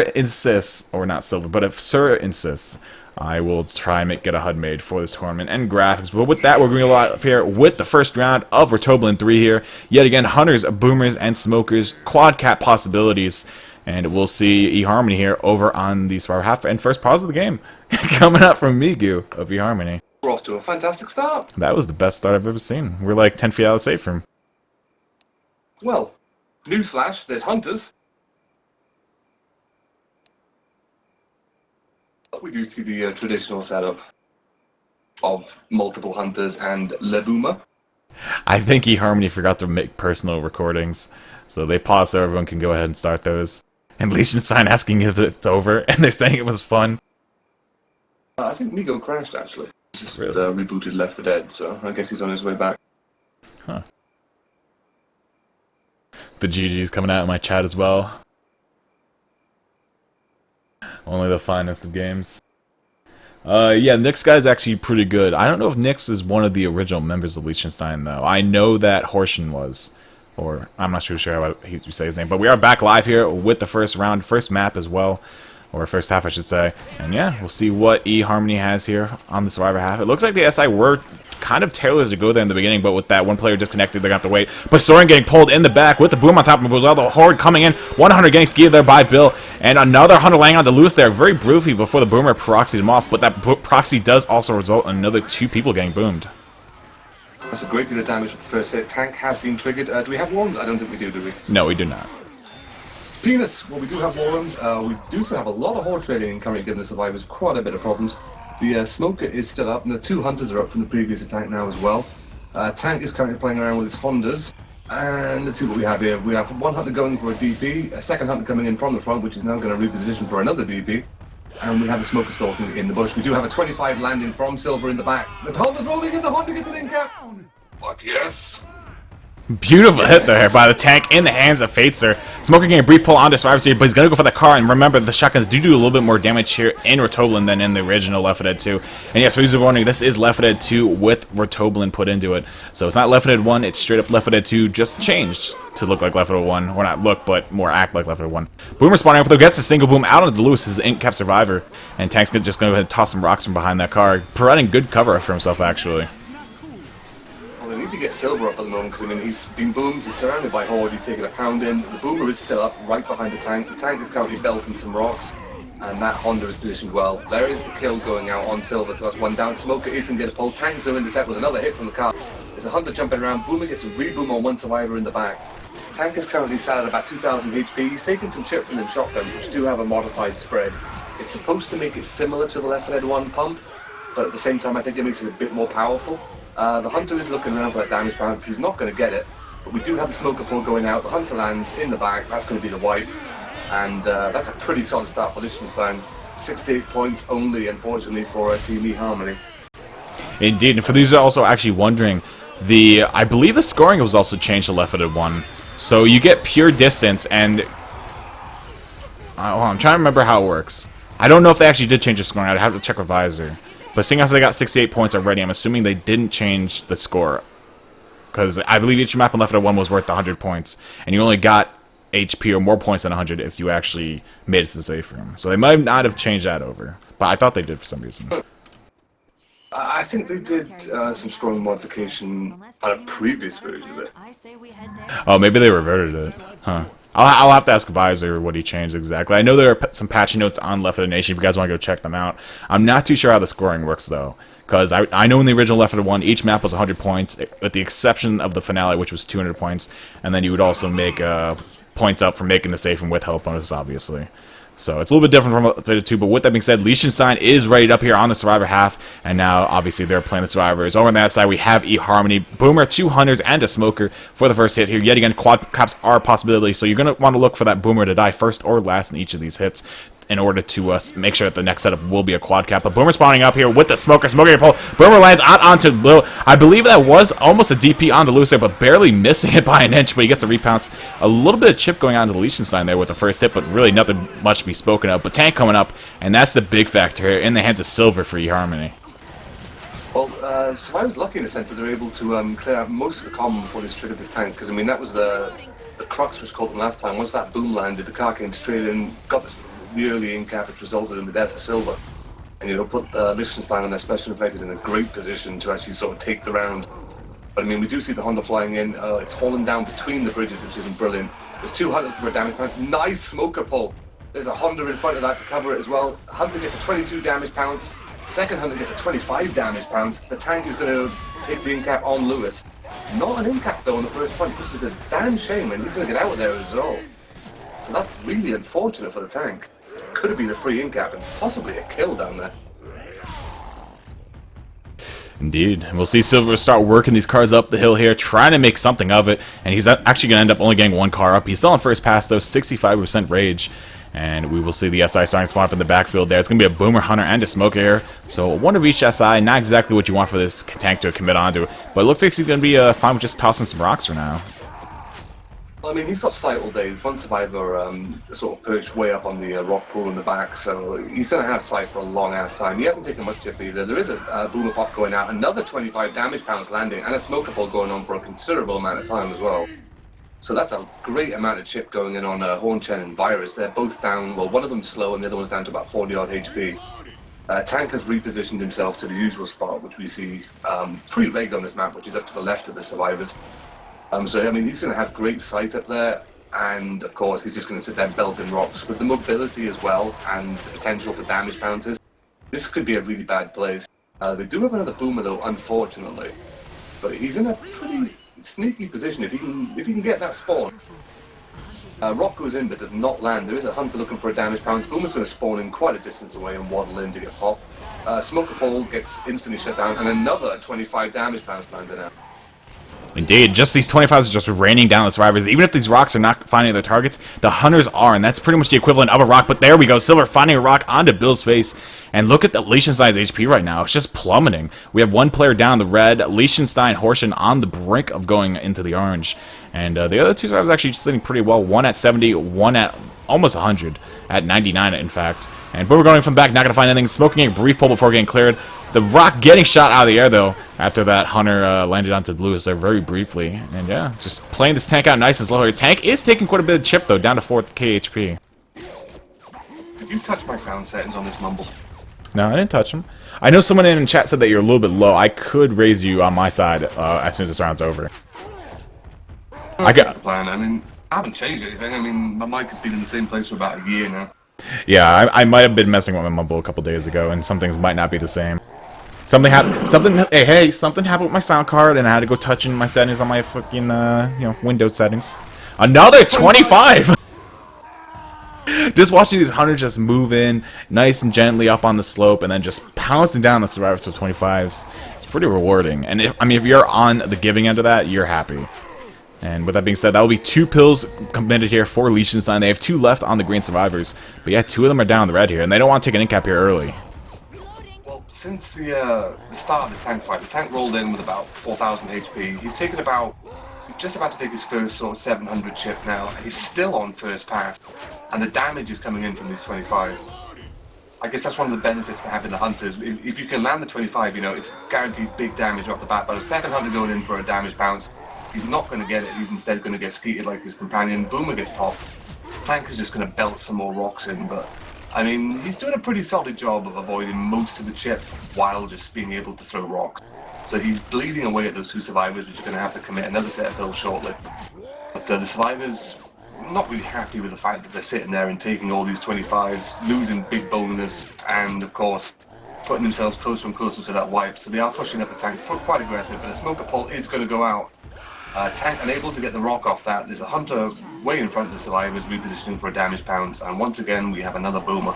insists, or not Silver, but if Sir insists, I will try and get a HUD made for this tournament and graphics. But with that, we're going to go live here with the first round of Rotoblin 3 here. Yet again, Hunters, Boomers, and Smokers, quad cap possibilities. And we'll see eHarmony here over on the Survivor half and first pause of the game. Coming up from Migu of eHarmony. We're off to a fantastic start. That was the best start I've ever seen. We're like 10 feet out of the safe room. Well, newsflash, there's Hunters. We do see the traditional setup of multiple Hunters and Le Boomer. I think eHarmony forgot to make personal recordings, so they paused so everyone can go ahead and start those. And Liechtenstein asking if it's over, and they're saying it was fun. I think Migo crashed, actually. Just Really? rebooted Left 4 Dead, so I guess he's on his way back. Huh. The GG's coming out in my chat as well. Only the finest of games. Yeah, Nick's guy's actually pretty good. I don't know if Nick's is one of the original members of Liechtenstein, though. I know that Horschen was. Or, I'm not sure how you say his name. But we are back live here with the first round, first map as well. Or first half, I should say. And yeah, we'll see what eHarmony has here on the Survivor half. It looks like the SI were kind of tailored to go there in the beginning, but with that one player disconnected, they're going to have to wait. But Soren getting pulled in the back with the boom on top of him as well. The Horde coming in. 100 getting skied there by Bill. And another 100 laying on to Lewis there. Very briefly before the boomer proxied him off. But that proxy does also result in another 2 people getting boomed. That's a great deal of damage with the first hit. Tank has been triggered. Do we have warms? I don't think we do we? No, we do not. Penis, well, we do have warms. We do still have a lot of Horde trading currently giving the survivors quite a bit of problems. The Smoker is still up, and the 2 Hunters are up from the previous attack now as well. Tank is currently playing around with his Hondas. And let's see what we have here. We have 1 Hunter going for a DP, a 2nd Hunter coming in from the front, which is now going to reposition for another DP. And we have the Smoker stalking in the bush. We do have a 25 landing from Silver in the back. The Honda's rolling in, the Honda gets it in cap. Fuck yes! Beautiful hit there by the tank in the hands of Fateser. Smoker getting a brief pull onto Survivor here, but he's going to go for the car. And remember, the shotguns do a little bit more damage here in Rotoblin than in the original Left 4 Dead 2. And yes, for those who are wondering, this is Left 4 Dead 2 with Rotoblin put into it. So it's not Left 4 Dead 1, it's straight up Left 4 Dead 2, just changed to look like Left 4 Dead 1. Or not look, but more act like Left 4 Dead 1. Boomer spawning up, though, gets a single boom out onto Lewis, his ink-kept survivor. And Tank's just going to go ahead and toss some rocks from behind that car, providing good cover for himself, actually. They need to get Silver up at the moment because, I mean, he's been boomed, he's surrounded by Horde, he's taking a pound in. The Boomer is still up right behind the tank. The tank is currently belting some rocks, and that Honda is positioned well. There is the kill going out on Silver, so that's 1 down. Smoker is going to get a pull. Tanks are intercept with another hit from the car. There's a Hunter jumping around. Boomer gets a reboom on 1 survivor in the back. Tank is currently sat at about 2,000 HP. He's taking some chip from them shotguns, which do have a modified spread. It's supposed to make it similar to the Left 4 Dead 1 pump, but at the same time, I think it makes it a bit more powerful. The Hunter is looking around for that damage bounce. He's not going to get it, but we do have the Smoker pull going out. The Hunter lands in the back. That's going to be the wipe, and that's a pretty solid start for Liechtenstein. 68 points only, unfortunately, for Team eHarmony. Indeed, and for those who are also actually wondering, I believe the scoring was also changed to Left 4 Dead 1. So you get pure distance, and I'm trying to remember how it works. I don't know if they actually did change the scoring. I'd have to check with Visor. But seeing as they got 68 points already, I'm assuming they didn't change the score. Because I believe each map in Left 4 Dead 1 was worth 100 points. And you only got HP or more points than 100 if you actually made it to the safe room. So they might not have changed that over. But I thought they did for some reason. I think they did some scoring modification on a previous version of it. Oh, maybe they reverted it. Huh. I'll have to ask Visor what he changed exactly. I know there are some patchy notes on Left 4 Dead Nation if you guys want to go check them out. I'm not too sure how the scoring works, though. Because I know in the original Left 4 Dead 1, each map was 100 points, with the exception of the finale, which was 200 points. And then you would also make points up for making the safe and with health bonus, obviously. So it's a little bit different from Left 4 Dead 2, but with that being said, Liechtenstein is rated up here on the Survivor half, and now, obviously, they're playing the Survivors. Over on that side, we have eHarmony, Boomer, 2 Hunters, and a Smoker for the first hit here. Yet again, quad caps are a possibility, so you're going to want to look for that Boomer to die first or last in each of these hits in order to make sure that the next setup will be a quad cap. But Boomer spawning up here with the Smoker. Smoker pull. Boomer lands out onto Lil. I believe that was almost a DP onto Lewis there, but barely missing it by an inch. But he gets a repounce. A little bit of chip going on to Liechtenstein there with the first hit, but really nothing much to be spoken of. But Tank coming up, and that's the big factor here in the hands of Silver for eHarmony. Well, Survivor's lucky in the sense that they're able to clear out most of the common before this triggered this tank, because I mean that was the crux which caught them last time. Once that boom landed, the car came straight in, got the the early in-cap, which resulted in the death of Silver. And put Liechtenstein on their special infected in a great position to actually sort of take the round. But I mean, we do see the Honda flying in. It's fallen down between the bridges, which isn't brilliant. There's 200 for a damage pounds. Nice smoker pull. There's a Honda in front of that to cover it as well. Hunter gets a 22 damage pounds. Second Hunter gets a 25 damage pounds. The tank is going to take the in-cap on Lewis. Not an in-cap though on the first punch, which is a damn shame, and he's going to get out of there as well. So that's really unfortunate for the tank. Could have been a free in-cap and possibly a kill down there. Indeed. We'll see Silver start working these cars up the hill here, trying to make something of it, and he's actually going to end up only getting one car up. He's still on first pass, though, 65% rage, and we will see the SI starting to spawn up in the backfield there. It's going to be a Boomer, Hunter, and a Smoke Air, so one of each SI, not exactly what you want for this tank to commit onto, but it looks like he's going to be fine with just tossing some rocks for now. Well, I mean, he's got sight all day. There's one survivor sort of perched way up on the rock pool in the back, so he's going to have sight for a long-ass time. He hasn't taken much chip either. There is a Boomer Pop going out, another 25 damage pounds landing, and a Smoker Pull going on for a considerable amount of time as well. So that's a great amount of chip going in on Hornchen and Virus. They're both down, well, one of them's slow and the other one's down to about 40-odd HP. Tank has repositioned himself to the usual spot, which we see pretty regular on this map, which is up to the left of the survivors. So, I mean, he's going to have great sight up there, and, of course, he's just going to sit there belting rocks. With the mobility as well, and the potential for damage bounces, this could be a really bad place. They do have another Boomer, though, unfortunately. But he's in a pretty sneaky position if he can get that spawn. Rock goes in, but does not land. There is a Hunter looking for a damage pound. Boomer's going to spawn in quite a distance away and waddle in to get popped. Smoker Pole gets instantly shut down, and another 25 damage pounds landed out. Indeed, just these 25s are just raining down the survivors. Even if these rocks are not finding their targets, the Hunters are, and that's pretty much the equivalent of a rock. But there we go, Silver finding a rock onto Bill's face. And look at the Liechtenstein's HP right now. It's just plummeting. We have one player down the red, Liechtenstein, Horschen on the brink of going into the orange. And the other two survivors actually just sitting pretty well. One at 70, one at almost 100, at 99 in fact. And Boomer going from the back, not going to find anything. Smoking a brief pull before getting cleared. The rock getting shot out of the air, though, after that Hunter landed onto Lewis there very briefly. And yeah, just playing this tank out nice and slow. Your tank is taking quite a bit of chip, though, down to 4k HP. Did you touch my sound settings on this Mumble? No, I didn't touch him. I know someone in chat said that you're a little bit low. I could raise you on my side as soon as this round's over. I got the plan. I mean, I haven't changed anything. I mean, my mic has been in the same place for about a year now. Yeah, I might have been messing with my Mumble a couple days ago, and some things might not be the same. Something happened. Something happened with my sound card, and I had to go touching my settings on my fucking Windows settings. Another 25. Just watching these Hunters just move in nice and gently up on the slope, and then just pouncing down the survivors with 25s. It's pretty rewarding, and if you're on the giving end of that, you're happy. And with that being said, that will be 2 pills committed here for Liechtenstein. They have 2 left on the green survivors, but yeah, 2 of them are down the red here, and they don't want to take an in-cap here early. Well, since the start of the tank fight, the tank rolled in with about 4,000 HP. He's just about to take his first sort of 700 chip now. He's still on first pass, and the damage is coming in from these 25. I guess that's one of the benefits to having the Hunters. If you can land the 25, it's guaranteed big damage off the bat. But a second Hunter going in for a damage bounce, he's not going to get it. He's instead going to get skeeted like his companion. Boomer gets popped. Tank is just going to belt some more rocks in, but I mean, he's doing a pretty solid job of avoiding most of the chip while just being able to throw rocks. So he's bleeding away at those 2 survivors, which are going to have to commit another set of pills shortly. But the survivors, not really happy with the fact that they're sitting there and taking all these 25s, losing big bonus, and of course, putting themselves closer and closer to that wipe. So they are pushing up the tank, quite aggressive, but a Smoker Pull is going to go out. Tank unable to get the rock off that. There's a Hunter way in front of the survivors, repositioning for a damage pounce, and once again we have another Boomer.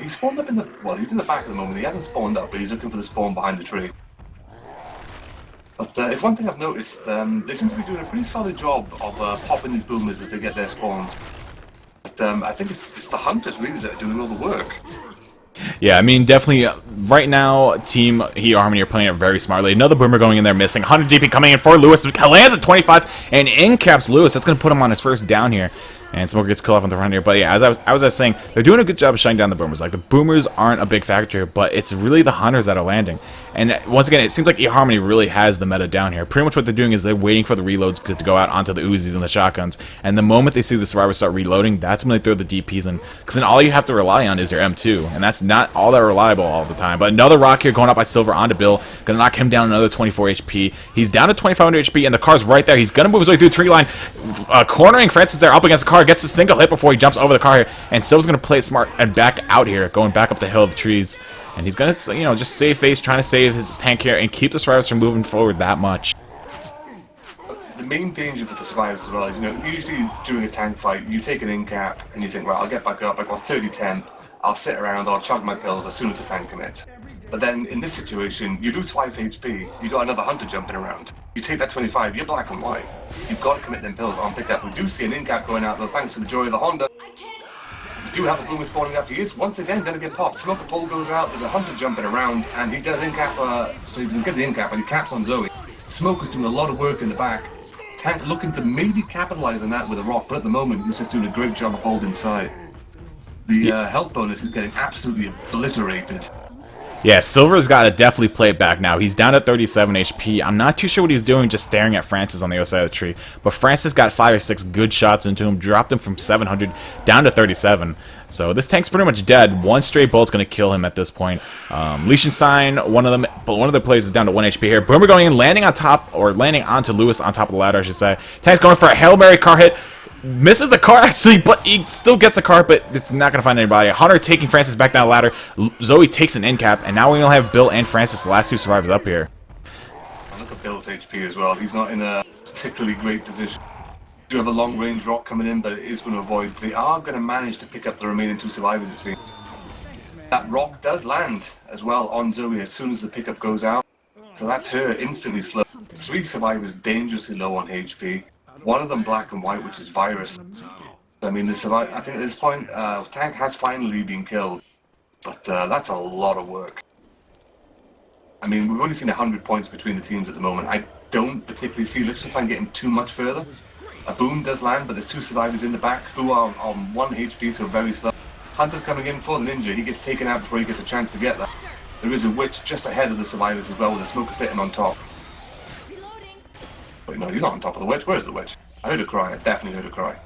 He spawned up he's in the back at the moment. He hasn't spawned up, but he's looking for the spawn behind the tree. But if one thing I've noticed, they seem to be doing a pretty solid job of popping these Boomers as they get their spawns. But I think it's the Hunters really that are doing all the work. Yeah, I mean, definitely, right now, Team Heat Harmony are playing it very smartly. Another Boomer going in there missing. 100 DP coming in for Lewis. Lands at 25 and in caps Lewis. That's going to put him on his first down here. And Smoker gets killed off on the run here. But yeah, as I was saying, they're doing a good job of shutting down the Boomers. Like, the Boomers aren't a big factor, but it's really the Hunters that are landing. And once again, it seems like eHarmony really has the meta down here. Pretty much what they're doing is they're waiting for the reloads to go out onto the Uzis and the shotguns. And the moment they see the survivors start reloading, that's when they throw the DPs in. Because then all you have to rely on is your M2. And that's not all that reliable all the time. But another rock here going up by Silver onto Bill. Gonna knock him down another 24 HP. He's down to 2500 HP, and the car's right there. He's gonna move his way through the tree line. Cornering Francis there up against the car. Gets a single hit before he jumps over the car here. And Silver's gonna play it smart and back out here. Going back up the hill of the trees. And he's gonna, you know, just save face, trying to save his tank here and keep the survivors from moving forward that much. The main danger for the survivors as well is, you know, usually during a tank fight, you take an in-cap and you think, well, I'll get back up, I got 30-10, I'll sit around, I'll chug my pills as soon as the tank commits. But then, in this situation, you lose 5 HP, you got another hunter jumping around. You take that 25, you're black and white. You've got to commit them pills on pick up. We do see an in-cap going out, though, thanks to the joy of the Honda. We do have a Boomer spawning up. He is once again going to get popped. Smoker pole goes out, there's a hunter jumping around, and he does in-cap, so he doesn't get the in-cap, and he caps on Zoe. Smoker's doing a lot of work in the back. Tank looking to maybe capitalize on that with a rock, but at the moment he's just doing a great job of holding side. The health bonus is getting absolutely obliterated. Yeah, Silver's got to definitely play it back now. He's down to 37 HP. I'm not too sure what he's doing just staring at Francis on the other side of the tree. But Francis got 5 or 6 good shots into him, dropped him from 700 down to 37. So this tank's pretty much dead. One straight bullet's going to kill him at this point. Liechtenstein, one of the players is down to 1 HP here. Boomer going in, landing on top, or landing onto Lewis on top of the ladder, I should say. Tank's going for a Hail Mary car hit. Misses the car, actually, but he still gets the car, but it's not going to find anybody. Hunter taking Francis back down the ladder. Zoe takes an in-cap, and now we only have Bill and Francis, the last 2 survivors up here. Look at Bill's HP as well. He's not in a particularly great position. Do have a long-range rock coming in, but it is going to avoid. They are going to manage to pick up the remaining 2 survivors, it seems. That rock does land as well on Zoe as soon as the pickup goes out. So that's her instantly slow. 3 survivors dangerously low on HP. One of them black and white, which is Virus. I mean, I think at this point, Tank has finally been killed. But that's a lot of work. I mean, we've only seen 100 points between the teams at the moment. I don't particularly see Liechtenstein getting too much further. A boom does land, but there's 2 survivors in the back who are on 1 HP, so very slow. Hunter's coming in for the ninja. He gets taken out before he gets a chance to get that. There is a witch just ahead of the survivors as well, with a smoker sitting on top. Wait, no, he's not on top of the witch. Where's the witch? I heard her cry. I definitely heard her cry.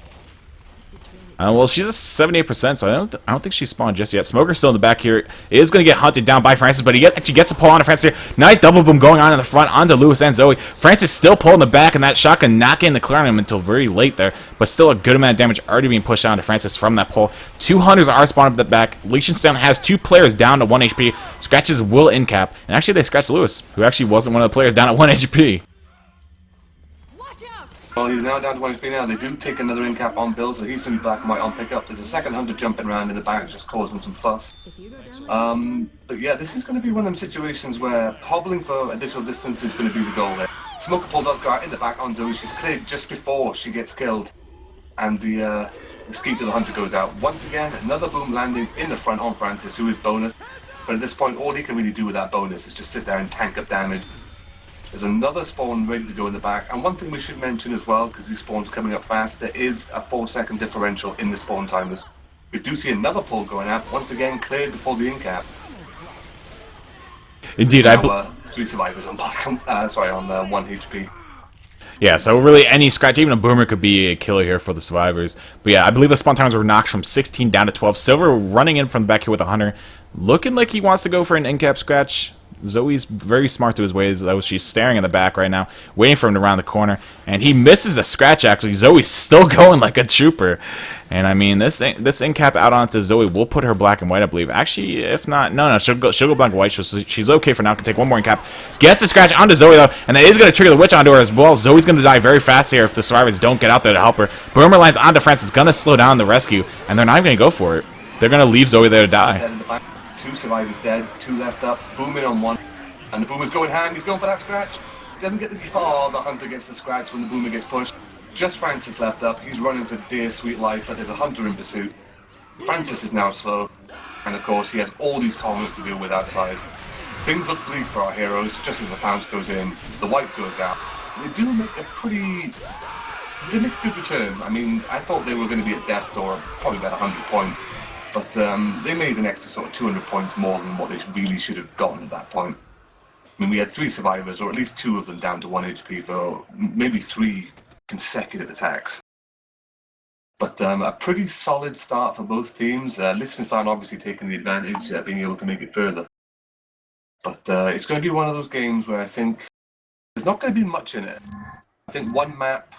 Well, she's at 78%, so I don't think she spawned just yet. Smoker's still in the back here. Is going to get hunted down by Francis, but he actually gets a pull on Francis here. Nice double boom going on in the front onto Lewis and Zoe. Francis still pulling the back, and that shotgun not getting the clear on him until very late there, but still a good amount of damage already being pushed onto Francis from that pull. 2 hunters are spawned up the back. Liechtenstein has 2 players down to 1 HP. Scratches will in cap, and actually they scratched Lewis, who actually wasn't one of the players down at 1 HP. Well, he's now down to 1 HP now. They do take another in-cap on Bill, so he's going to be black and white on pickup. There's a second hunter jumping around in the back, just causing some fuss. But yeah, this is going to be one of them situations where hobbling for additional distance is going to be the goal there. Smoker pole does go out in the back on Zoe. She's cleared just before she gets killed. And the ski to the hunter goes out. Once again, another boom landing in the front on Francis, who is bonus. But at this point, all he can really do with that bonus is just sit there and tank up damage. There's another spawn ready to go in the back, and one thing we should mention as well, because these spawns are coming up fast, there is a 4-second differential in the spawn timers. We do see another pull going out, once again cleared before the in-cap. Indeed, now, 3 survivors on black, on 1 HP. Yeah, so really any scratch, even a boomer could be a killer here for the survivors. But yeah, I believe the spawn timers were knocked from 16 down to 12. Silver running in from the back here with a hunter, looking like he wants to go for an in-cap scratch. Zoe's very smart to his ways, though. She's staring in the back right now, waiting for him to round the corner. And he misses the scratch, actually. Zoe's still going like a trooper. And, I mean, this in-cap out onto Zoe will put her black and white, I believe. Actually, if not... No, she'll go black and white. She's okay for now. Can take one more in-cap. Gets the scratch onto Zoe, though. And that is going to trigger the witch onto her as well. Zoe's going to die very fast here if the survivors don't get out there to help her. Boomer lands onto Francis. Going to slow down the rescue. And they're not even going to go for it. They're going to leave Zoe there to die. 2 survivors dead, 2 left up, booming on 1, and the boomer's going hand, he's going for that scratch. Doesn't get the the hunter gets the scratch when the boomer gets pushed. Just Francis left up, he's running for dear sweet life, but there's a hunter in pursuit. Francis is now slow. And of course, he has all these columns to deal with outside. Things look bleak for our heroes, just as the pounce goes in, the wipe goes out. They do make they make a good return. I mean, I thought they were going to be at death's door, probably about 100 points. But they made an extra sort of 200 points more than what they really should have gotten at that point. I mean, we had 3 survivors, or at least 2 of them down to 1 HP for maybe 3 consecutive attacks. But a pretty solid start for both teams. Liechtenstein obviously taking the advantage, being able to make it further. But it's going to be one of those games where I think there's not going to be much in it. I think one map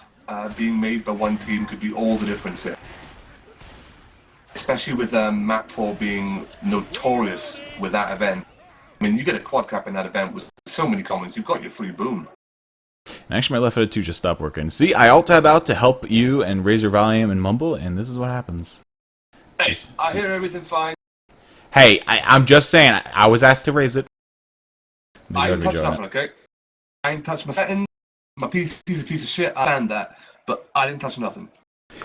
being made by one team could be all the difference here. Especially with map 4 being notorious with that event. I mean, you get a quad cap in that event with so many comments, you've got your free boom. And actually, my left foot 2 just stopped working. See, I alt tab out to help you and raise your volume and mumble, and this is what happens. Hey, I hear everything fine. Hey, I'm just saying, I was asked to raise it. I ain't touched nothing, okay? I ain't touched my settings. My PC's a piece of shit, I understand that, but I didn't touch nothing.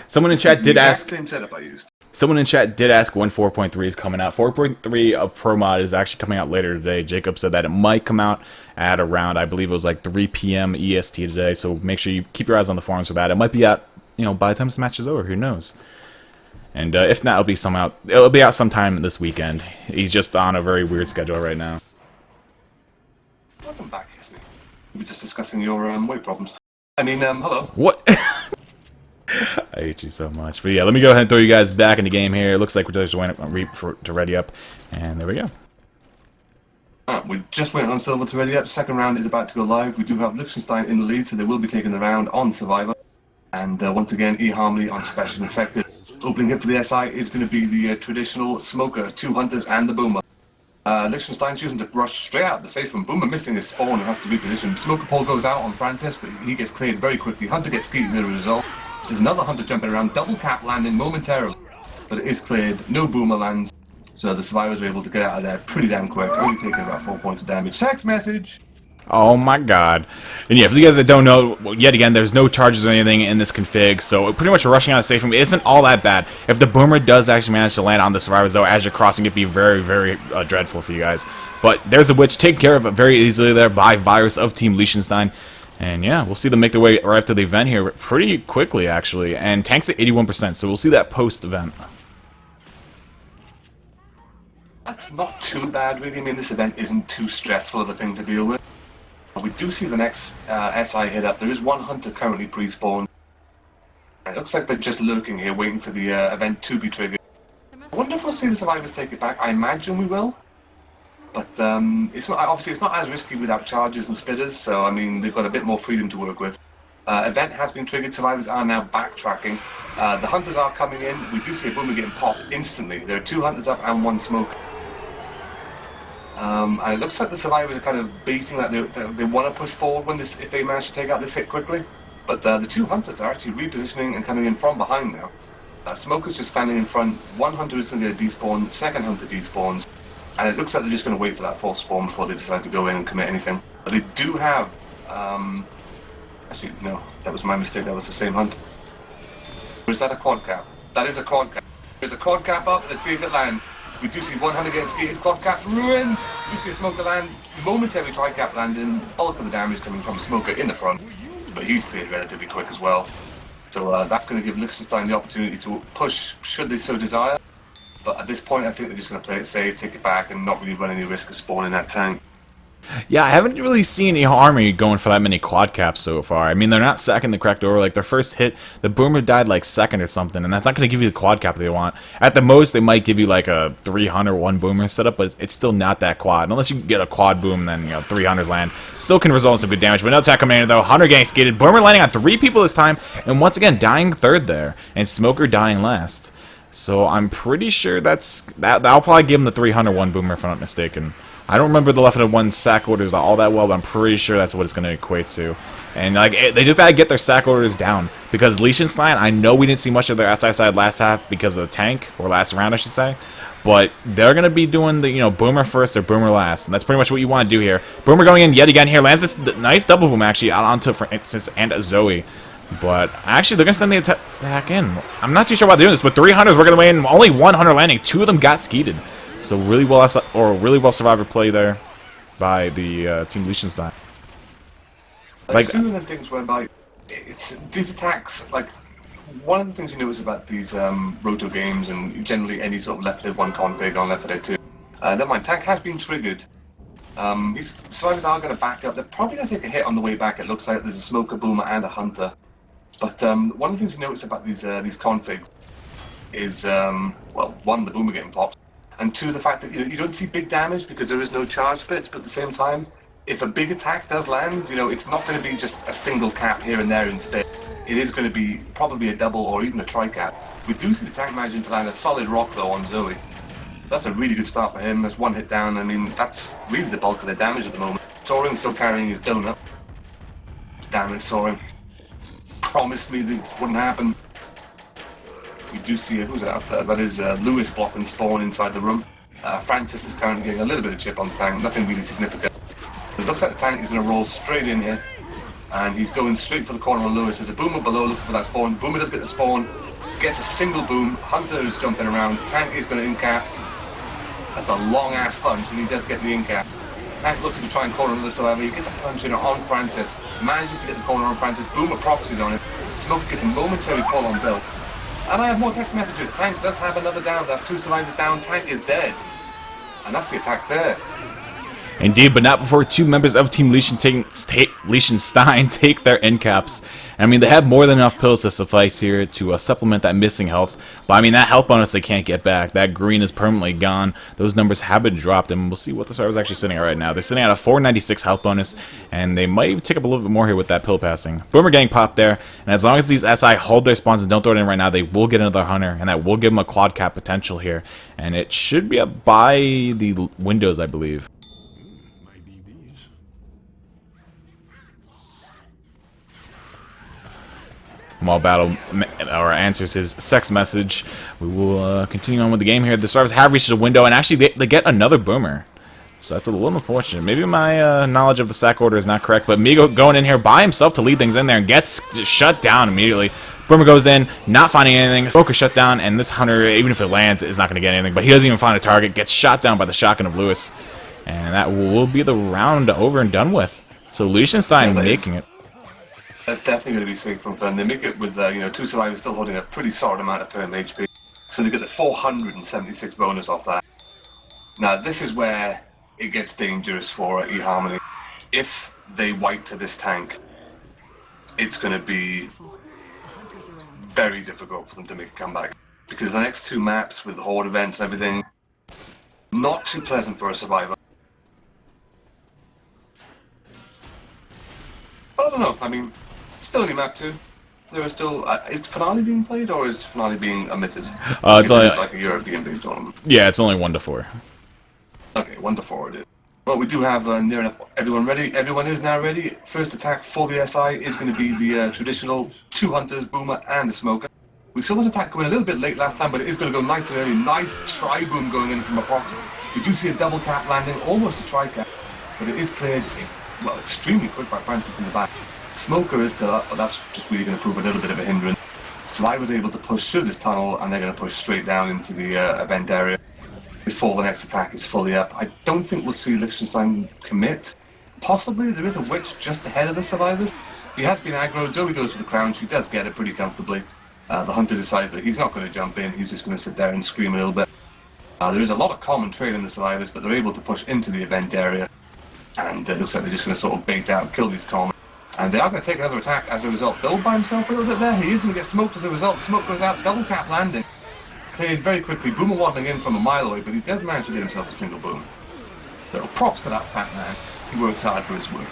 Someone in chat did ask. Same setup I used. Someone in chat did ask when 4.3 is coming out. 4.3 of Pro Mod is actually coming out later today. Jacob said that it might come out at around, I believe it was like 3 p.m. EST today. So make sure you keep your eyes on the forums for that. It might be out, by the time this match is over. Who knows? And if not, it'll be out sometime this weekend. He's just on a very weird schedule right now. Welcome back, Kisme. We were just discussing your weight problems. I mean, hello. What? I hate you so much. But yeah, let me go ahead and throw you guys back in the game here. It looks like we're just waiting on Reap to ready up. And there we go. We're just waiting on Silver to ready up. Second round is about to go live. We do have Liechtenstein in the lead, so they will be taking the round on Survivor. And once again, eHarmony on Special Infected. Opening hit for the SI is going to be the traditional Smoker, 2 Hunters and the Boomer. Liechtenstein choosing to rush straight out the safe from Boomer, missing his spawn and has to reposition. Smoker Pole goes out on Francis, but he gets cleared very quickly. Hunter gets keyed as a result. There's another Hunter jumping around, double cap landing momentarily, but it is cleared. No Boomer lands, so the survivors are able to get out of there pretty damn quick, only taking about 4 points of damage. Text message! Oh my god. And yeah, for you guys that don't know, yet again, there's no charges or anything in this config, so pretty much rushing out of safe room isn't all that bad. If the Boomer does actually manage to land on the survivors, though, as you're crossing, it'd be very, very dreadful for you guys. But there's a witch taken care of very easily there by Virus of Team Liechtenstein. And yeah, we'll see them make their way right up to the event here pretty quickly, actually. And tank's at 81%, so we'll see that post-event. That's not too bad, really. I mean, this event isn't too stressful of a thing to deal with. We do see the next SI hit up. There is one Hunter currently pre-spawned. It looks like they're just lurking here, waiting for the event to be triggered. I wonder if we'll see the survivors take it back. I imagine we will. But it's not, obviously it's not as risky without charges and spitters, so I mean they've got a bit more freedom to work with. Event has been triggered, survivors are now backtracking. The Hunters are coming in, we do see a Boomer getting popped instantly. There are 2 Hunters up and 1 Smoker. And it looks like the survivors are kind of baiting that they want to push forward when if they manage to take out this hit quickly. But the 2 Hunters are actually repositioning and coming in from behind now. Smoker's just standing in front, 1 Hunter is going to get a despawn, 2nd Hunter despawns. And it looks like they're just going to wait for that 4th spawn before they decide to go in and commit anything. But they do have... actually, no, that was my mistake, that was the same hunt. Or is that a quad cap? That is a quad cap. There's a quad cap up, let's see if it lands. We do see 1 Hunter getting skated, quad cap's ruined! We do see a Smoker land, momentary tri-cap landing, bulk of the damage coming from Smoker in the front. But he's cleared relatively quick as well. So that's going to give Liechtenstein the opportunity to push, should they so desire. But at this point, I think they're just going to play it safe, take it back, and not really run any risk of spawning that tank. Yeah, I haven't really seen eHarmony going for that many quad caps so far. I mean, they're not sacking the correct order. Like, their first hit, the Boomer died, like, 2nd or something, and that's not going to give you the quad cap they want. At the most, they might give you, like, a 300 1 Boomer setup, but it's still not that quad. Unless you get a quad boom, then, 300s land. Still can result in some good damage, but no attack coming in, though. Hunter getting skated. Boomer landing on 3 people this time, and once again, dying 3rd there, and Smoker dying last. So I'm pretty sure that'll probably give him the 300 1 Boomer if I'm not mistaken. I don't remember the left of 1 sack orders all that well, but I'm pretty sure that's what it's going to equate to. And like they just got to get their sack orders down, because Liechtenstein, I know we didn't see much of their SI side last half because of the tank, or last round I should say, but they're going to be doing the Boomer first or Boomer last, and that's pretty much what you want to do here. Boomer going in yet again here, lands this nice double boom actually out onto Francis and Zoe. But actually, they're going to send the attack in. I'm not too sure why they're doing this, but 3 Hunters working their way in. Only 1 Hunter landing. 2 of them got skeeted. So really well survivor play there by the Team Liechtenstein. Like, two of the things whereby these attacks, like, one of the things you notice about these Roto games and generally any sort of Left 4 Dead 1 config on Left 4 Dead 2, that my attack has been triggered. These survivors are going to back up. They're probably going to take a hit on the way back. It looks like there's a smoker, boomer, and a hunter. But one of the things you notice about these configs is, well, one, the boomer getting popped, and two, the fact that you don't see big damage because there is no charge splits, but at the same time, if a big attack does land, it's not going to be just a single cap here and there in space. It is going to be probably a double or even a tri-cap. We do see the tank managing to land a solid rock, though, on Zoe. That's a really good start for him. There's one hit down. I mean, that's really the bulk of their damage at the moment. Soaring still carrying his donut. Damn it, Soaring. Promised me this wouldn't happen. We do see, who's that out there? That is Lewis blocking spawn inside the room. Francis is currently getting a little bit of chip on the tank, nothing really significant. It looks like the tank is going to roll straight in here, and he's going straight for the corner on Lewis. There's a boomer below looking for that spawn. Boomer does get the spawn, gets a single boom. Hunter is jumping around. Tank is going to in-cap. That's a long-ass punch, and he does get the in-cap. Tank looking to try and corner another survivor. He gets a punch in on Francis. Manages to get the corner on Francis. Boomer proxies on him. Smoke gets a momentary pull on Bill. And I have more text messages. Tank does have another down. That's 2 survivors down. Tank is dead. And that's the attack there. Indeed, but not before 2 members of Team Liechtenstein take their end caps. I mean, they have more than enough pills to suffice here to supplement that missing health. But I mean, that health bonus they can't get back. That green is permanently gone. Those numbers have been dropped, and we'll see what the server's actually sitting at right now. They're sitting at a 496 health bonus, and they might even tick up a little bit more here with that pill passing. Boomer getting popped there, and as long as these SI hold their spawns and don't throw it in right now, they will get another hunter, and that will give them a quad cap potential here. And it should be up by the windows, I believe. While Battle answers his sex message, we will continue on with the game here. The survivors have reached the window, and actually they get another boomer. So that's a little unfortunate. Maybe my knowledge of the sack order is not correct, but Migo going in here by himself to lead things in there and gets shut down immediately. Boomer goes in, not finding anything. Smoker shut down, and this hunter, even if it lands, is not going to get anything. But he doesn't even find a target. Gets shot down by the shotgun of Lewis. And that will be the round over and done with. So Liechtenstein making it. That's definitely going to be safe from fun. They make it with 2 survivors still holding a pretty solid amount of perm HP. So they get the 476 bonus off that. Now this is where it gets dangerous for eHarmony. If they wipe to this tank, it's going to be very difficult for them to make a comeback. Because the next 2 maps with the horde events and everything, not too pleasant for a survivor. I don't know, I mean, still only map 2. There are still, is the finale being played, or is the finale being omitted? It's only like a European-based tournament. Yeah, it's only 1 to 4. Okay, 1 to 4 it is. Well, we do have near enough everyone ready. Everyone is now ready. First attack for the SI is going to be the traditional 2 hunters, boomer, and a smoker. We saw this attack going a little bit late last time, but it is going to go nice and early. Nice tri-boom going in from a proxy. We do see a double cap landing, almost a tri-cap, but it is cleared, well, extremely quick by Francis in the back. Smoker is still up, but that's just really going to prove a little bit of a hindrance. So I was able to push through this tunnel, and they're going to push straight down into the event area before the next attack is fully up. I don't think we'll see Liechtenstein commit. Possibly, there is a witch just ahead of the survivors. She has been aggro. Zoe goes for the crown. She does get it pretty comfortably. The hunter decides that he's not going to jump in. He's just going to sit there and scream a little bit. There is a lot of common trade in the survivors, but they're able to push into the event area. And it looks like they're just going to sort of bait out, kill these common. And they are going to take another attack as a result. Bill by himself a little bit there. He is going to get smoked as a result. Smoke goes out, double cap landing. Cleared very quickly. Boomer waddling in from a mile away, but he does manage to get himself a single boom. So props to that fat man. He works hard for his work.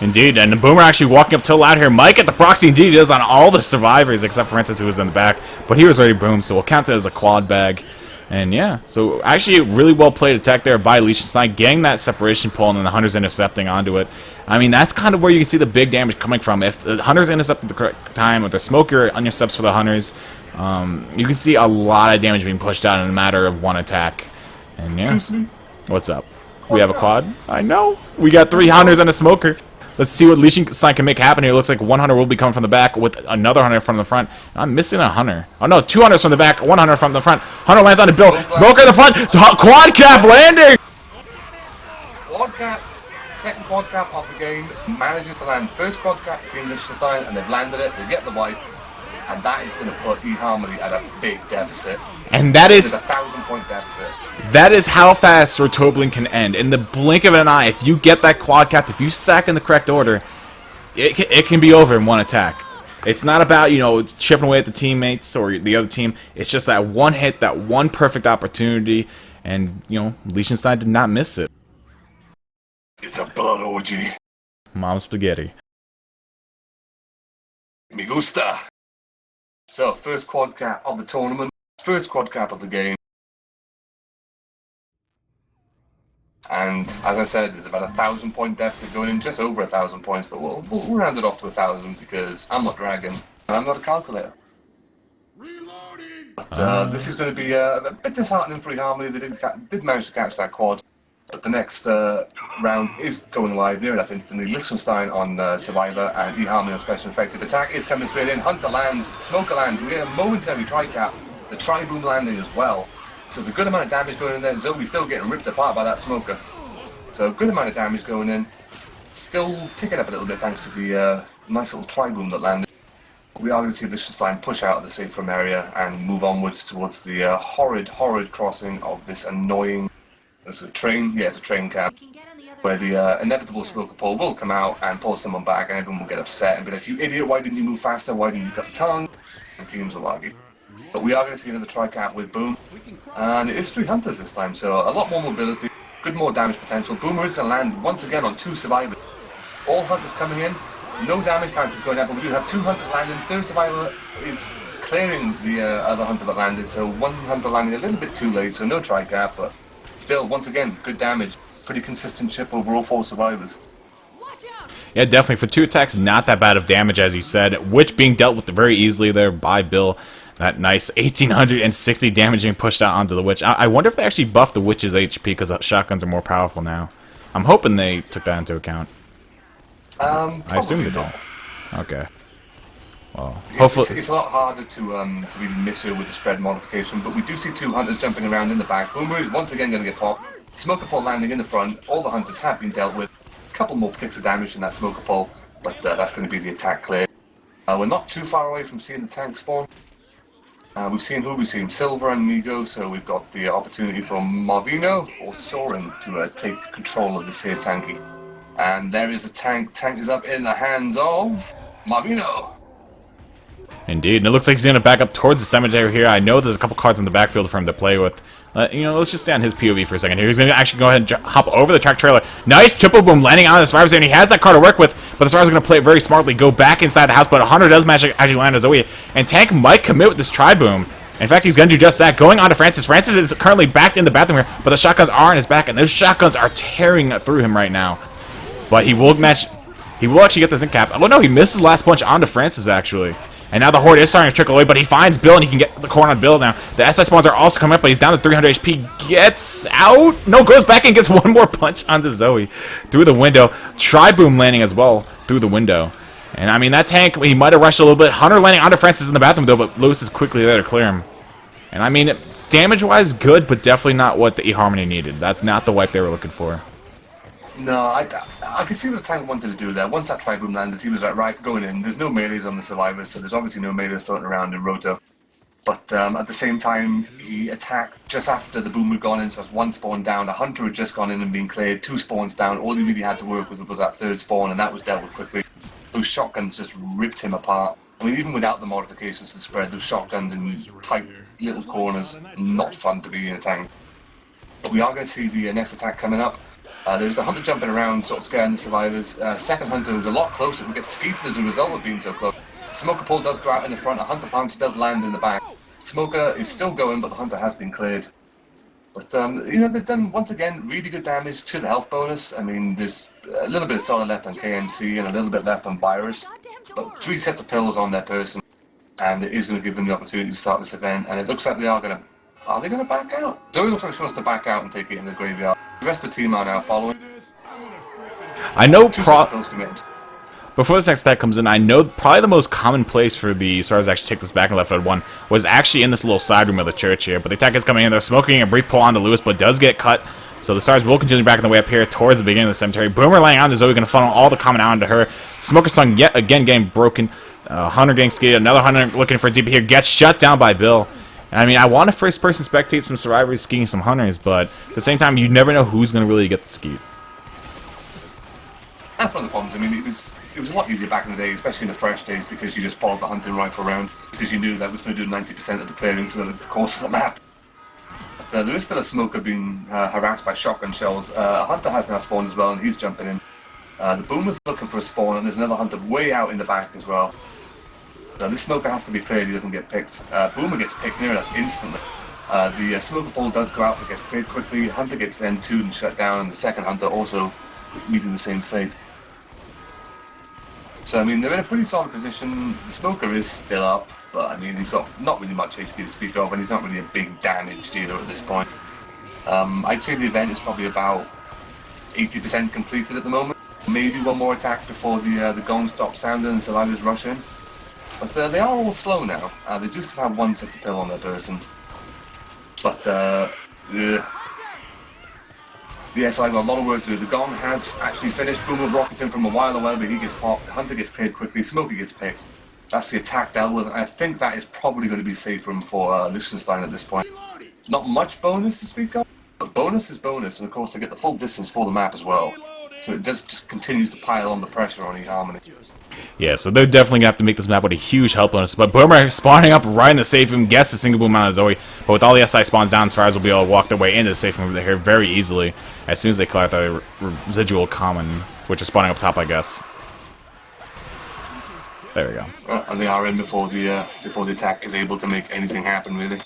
Indeed, and the Boomer actually walking up to loud here. Mike at the proxy, indeed he does on all the survivors except Francis, who was in the back. But he was ready to boom, so we'll count it as a quad bag. And yeah, so actually a really well played attack there by Liechtenstein, getting that separation pull and then the Hunter's intercepting onto it. I mean, that's kind of where you can see the big damage coming from. If the Hunter's intercept at the correct time, with the Smoker intercepts for the Hunters, you can see a lot of damage being pushed out in a matter of 1 attack. And yeah, what's up? We have a quad? I know. We got 3 Hunters and a Smoker. Let's see what Liechtenstein can make happen here. It looks like one hunter will be coming from the back with another hunter from the front. I'm missing a hunter. Oh no, two hunters from the back, one hunter from the front. Hunter lands on the bill. Smoker in the front. Quad cap landing. Quad cap. Second quad cap of the game. Manages to land first quad cap for Team Liechtenstein, and they've landed it. They get the wipe. And that is going to put eHarmony at a big deficit. And that is a 1,000-point deficit. That is how fast Rotoblin can end. In the blink of an eye, if you get that quad cap, if you sack in the correct order, it can be over in one attack. It's not about, you know, chipping away at the teammates or the other team. It's just that one hit, that one perfect opportunity, and, you know, Liechtenstein did not miss it. It's a blood orgy. Mom spaghetti. Me gusta. So, first quad cap of the tournament, first quad cap of the game. And, as I said, there's about a 1,000-point deficit going in, just over 1,000 points, but we'll round it off to 1,000 because I'm not Dragon, and I'm not a calculator. But this is going to be a bit disheartening for eHarmony. They did manage to catch that quad, but the next round is going live near enough instantly. Liechtenstein on Survivor and eHarmony on Special Effective Attack is coming straight in. Hunter lands, Smoker lands, we get a momentary tri-cap, the tri-boom landing as well. So the good amount of damage going in there. Zoe's still getting ripped apart by that Smoker. So good amount of damage going in. Still ticking up a little bit thanks to the nice little tri-boom that landed. We are going to see Liechtenstein push out of the safe room area and move onwards towards the horrid crossing of this annoying... It's a train? Yeah, it's a train cab. Where the inevitable Smoker pole will come out and pull someone back and everyone will get upset and be like, you idiot, why didn't you move faster? Why didn't you cut the tongue? And teams will argue. But we are going to see another tri-cap with Boom. And it is 3 hunters this time, so a lot more mobility, good more damage potential. Boomer is going to land once again on 2 survivors. All hunters coming in, no damage bounties going out, but we do have 2 hunters landing. Third survivor is clearing the other hunter that landed, so 1 hunter landing a little bit too late, so no tri-cap, but still, once again, good damage. Pretty consistent chip over all 4 survivors. Yeah, definitely. For 2 attacks, not that bad of damage, as you said. Witch being dealt with very easily there by Bill. That nice 1,860 damage being pushed out onto the Witch. I wonder if they actually buffed the Witch's HP because shotguns are more powerful now. I'm hoping they took that into account. I assume they did. Okay. Well, hopefully... It's a lot harder to really miss her with the spread modification, but we do see 2 hunters jumping around in the back. Boomer is once again going to get popped. Smoker pole landing in the front. All the hunters have been dealt with. A couple more ticks of damage in that Smoker pole, but that's going to be the attack clear. We're not too far away from seeing the tank spawn. We've seen who? We've seen Silver and Migo, so we've got the opportunity for Marvino or Soren to take control of this here tanky. And there is the tank. Tank is up in the hands of Marvino. Indeed, and it looks like he's going to back up towards the cemetery here. I know there's a couple cards in the backfield for him to play with. You know, let's just stay on his POV for a second here. He's going to actually go ahead and hop over the track trailer. Nice triple boom landing on the survivors there, and he has that card to work with, but the survivors are going to play it very smartly, go back inside the house, but Hunter does actually land on Zoe, and Tank might commit with this tri-boom. In fact, he's going to do just that. Going on to Francis. Francis is currently backed in the bathroom here, but the shotguns are on his back, and those shotguns are tearing through him right now. But he will actually get this in cap. Oh no, he misses the last punch onto Francis, actually. And now the Horde is starting to trickle away, but he finds Bill, and he can get the corn on Bill now. The SI spawns are also coming up, but he's down to 300 HP. Gets out. No, goes back and gets one more punch onto Zoe through the window. Tri-boom landing as well through the window. And, I mean, that tank, he might have rushed a little bit. Hunter landing onto Francis in the bathroom, though, but Lewis is quickly there to clear him. And, I mean, damage-wise, good, but definitely not what the eHarmony needed. That's not the wipe they were looking for. No, I can see what the tank wanted to do there. Once that tri-boom landed, he was like, right, going in. There's no melees on the survivors, so there's obviously no melees floating around in Roto. But at the same time, he attacked just after the boom had gone in, so that's 1 spawn down. A hunter had just gone in and been cleared, 2 spawns down. All he really had to work with was that 3rd spawn, and that was dealt with quickly. Those shotguns just ripped him apart. I mean, even without the modifications to the spread, those shotguns in tight little corners, not fun to be in a tank. But we are going to see the next attack coming up. There's the hunter jumping around, sort of scaring the survivors. Second hunter was a lot closer and gets skeeted as a result of being so close. Smoker pole does go out in the front, a hunter punch does land in the back. Smoker is still going, but the hunter has been cleared. But, you know, they've done, once again, really good damage to the health bonus. I mean, there's a little bit of solid left on KMC and a little bit left on Virus. But 3 sets of pills on their person, and it is going to give them the opportunity to start this event. And it looks like they are going to... Are they going to back out? Zoe looks like she wants to back out and take it in the graveyard. The rest of the team are now following. I know before this next attack comes in, I know probably the most common place for the Stars to actually take this back in left 1 was actually in this little side room of the church here. But the attack is coming in. They're smoking a brief pull onto Lewis, but does get cut. So the Stars will continue back on the way up here towards the beginning of the cemetery. Boomer laying on to Zoe, going to funnel all the common out into her. Smoker's tongue yet again getting broken. Hunter getting skated. Another Hunter looking for a DP here. Gets shut down by Bill. And I mean, I want to first-person spectate some survivors skiing some Hunters, but at the same time, you never know who's going to really get the skeet. That's one of the problems. I mean, it was a lot easier back in the day, especially in the fresh days, because you just followed the hunting rifle around, because you knew that was going to do 90% of the clearings over the course of the map. But, there is still a smoker being harassed by shotgun shells. A hunter has now spawned as well, and he's jumping in. The boomer's looking for a spawn, and there's another hunter way out in the back as well. This smoker has to be cleared, he doesn't get picked. Boomer gets picked near enough instantly. The smoker pole does go out, but gets cleared quickly. Hunter gets N2'd and shut down, and the second hunter also meeting the same fate. So, I mean, they're in a pretty solid position. The smoker is still up, but, I mean, he's got not really much HP to speak of, and he's not really a big damage dealer at this point. I'd say the event is probably about 80% completed at the moment. Maybe one more attack before the gong stops sounding and survivors rush in. But they are all slow now. They do still have one set of pill on their person. But, yes, I've got a lot of work to do. The gong has actually finished. Boomer rockets in from a while away, but he gets popped. Hunter gets cleared quickly. Smokey gets picked. That's the attack dealt with. I think that is probably going to be safe room for Liechtenstein at this point. Not much bonus to speak of, but bonus is bonus, and of course to get the full distance for the map as well. So it just continues to pile on the pressure on eHarmony. Yeah, so they're definitely going to have to make this map with a huge help bonus. But Boomer spawning up right in the safe room, gets the single boom out of Zoe. But with all the SI spawns down, Stars will be able to walk their way into the safe room here very easily as soon as they clear out the residual common, which is spawning up top, I guess. There we go. And they are in before the attack is able to make anything happen, really.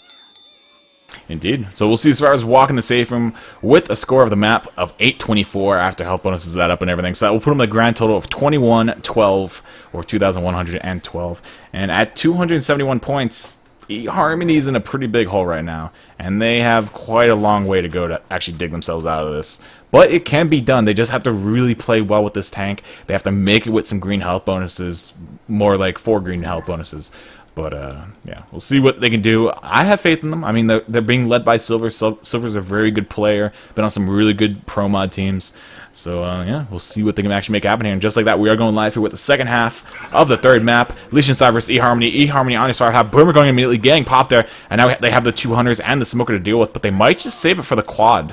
Indeed. So we'll see Stars walk in the safe room with a score of the map of 824 after health bonuses that up and everything. So that will put them a grand total of 2112 or 2,112. And at 271 points, eHarmony's in a pretty big hole right now. And they have quite a long way to go to actually dig themselves out of this. But it can be done. They just have to really play well with this tank. They have to make it with some green health bonuses, more like 4 green health bonuses. But, yeah, we'll see what they can do. I have faith in them. I mean, they're being led by Silver. Silver's a very good player. Been on some really good pro mod teams. So, yeah, we'll see what they can actually make happen here. And just like that, we are going live here with the second half of the third map. Liechtenstein versus eHarmony. eHarmony on the start half. Boomer going immediately, getting popped there. And now they have the 2 hunters and the smoker to deal with. But they might just save it for the quad,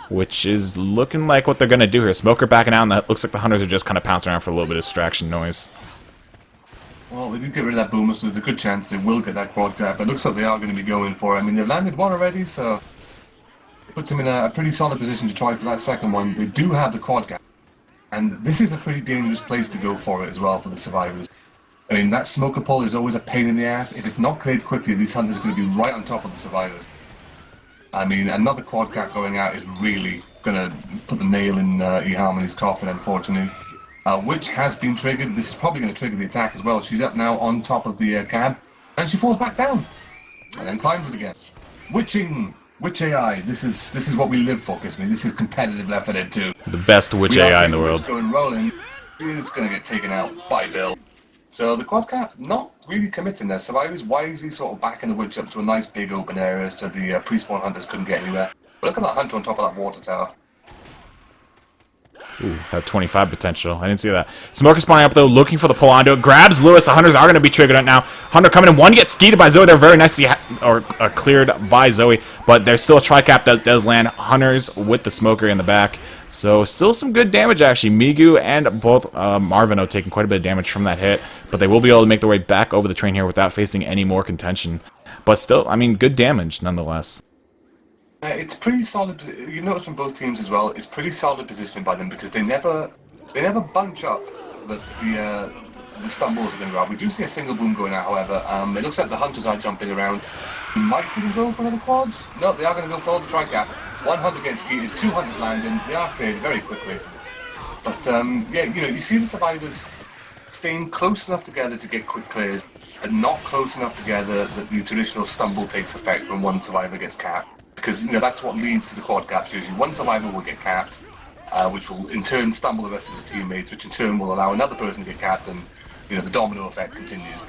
which is looking like what they're going to do here. Smoker backing out, and that looks like the hunters are just kind of pouncing around for a little bit of distraction noise. Well, they did get rid of that boomer, so there's a good chance they will get that quad cap. It looks like they are going to be going for it. I mean, they've landed one already, so it puts them in a pretty solid position to try for that second one. They do have the quad cap, and this is a pretty dangerous place to go for it as well for the survivors. I mean, that smoker pole is always a pain in the ass. If it's not cleared quickly, these hunters are going to be right on top of the survivors. I mean, another quad cap going out is really going to put the nail in eHarmony's coffin, unfortunately. Which has been triggered. This is probably going to trigger the attack as well. She's up now on top of the cab, and she falls back down, and then climbs it again. Witching! Witch AI. This is what we live for, Kisme. This is competitive Left 4 Dead 2. The best witch AI in the world. Going rolling is going to get taken out by Bill. So the quad cap not really committing their survivors. Wisely sort of backing the witch up to a nice big open area so the pre-spawn hunters couldn't get anywhere. But look at that hunter on top of that water tower. Ooh, that 25 potential. I didn't see that. Smoker spawning up, though, looking for the pull onto it. Grabs Lewis. The hunters are going to be triggered right now. Hunter coming in. One gets skeeted by Zoe. They're very nicely cleared by Zoe. But there's still a tri-cap that does land. Hunters with the smoker in the back. So still some good damage, actually. Migu and both Marvino taking quite a bit of damage from that hit. But they will be able to make their way back over the train here without facing any more contention. But still, I mean, good damage nonetheless. It's pretty solid. You notice from both teams as well. It's pretty solid positioning by them because they never bunch up the stumbles are going to go out. We do see a single boom going out, however. It looks like the hunters are jumping around. We might see them go for another quad. No, they are going to go for the tri-cap. One hunter gets skeeted, 2 hunters landing. They are cleared very quickly. But yeah, you know, you see the survivors staying close enough together to get quick clears, and not close enough together that the traditional stumble takes effect when one survivor gets capped. Because, you know, that's what leads to the quad caps usually. One survivor will get capped, which will in turn stumble the rest of his teammates, which in turn will allow another person to get capped, and the domino effect continues.